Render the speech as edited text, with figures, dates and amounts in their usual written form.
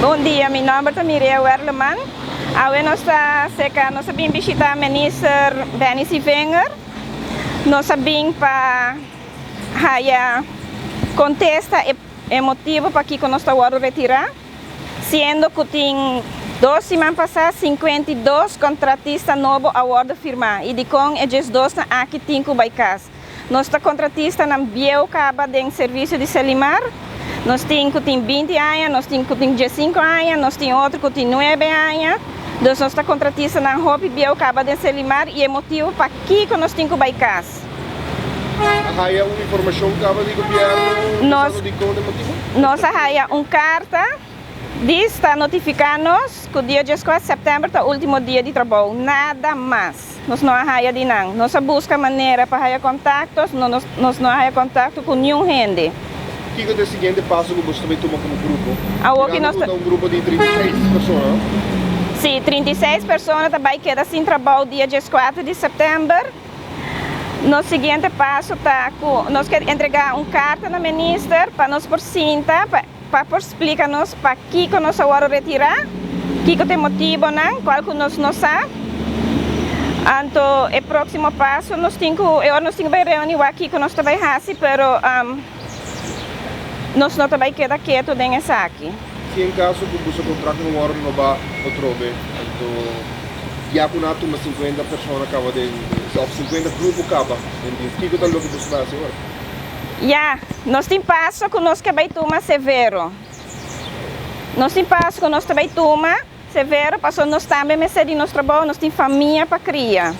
Bom dia, meu nome é Mireia Werleman. Hoje nós vamos visitar o ministro Benny Sivengers. Nós vamos para contestar o motivo para que nós estamos retirar. Sendo que tem 2 semanas passadas, 52 contratistas novos a ordem firmar. E de com esses 2 aqui tem que baicas. Nós contratistas na Biel acaba de serviço de Selimar. Nós temos 20 anos, nós temos 15 anos, nós temos outro que tem 9 anos. Nós estamos contratistas na Hopi Biel acaba de Selimar e é motivo para que nós temos que baicas. Há uma informação que acaba de governo nós uma carta está notificando-nos que o dia 14 de setembro é o último dia de trabalho, nada mais. Nós não há de nada. Nós buscamos maneira para ter contatos, nós não temos contato com nenhum gente. O que é o seguinte passo que você vai tomar como grupo? Nós um grupo de 36 pessoas. Sim, 36 pessoas também quedam sem trabalho dia 14 de setembro. No seguinte passo está nós queremos entregar uma carta na ministra para nos por cinta para explicar-nos para que nós vamos retirar, que tem motivo, qual que nós não sabemos. Então, o próximo passo nós temos que reunir aqui que nós também fazemos, mas nós não também queda quieto nessa aqui. Se em caso que você contrato no órgão não vai outro bem, então já com uma 50 pessoas acaba de 50 grupos acaba. O que é o que você faz agora? Nós temos passo que nós também tomar severo. Nós temos passo que nós também tomar severo, para nós também merecer de nosso trabalho, nós temos família para criar.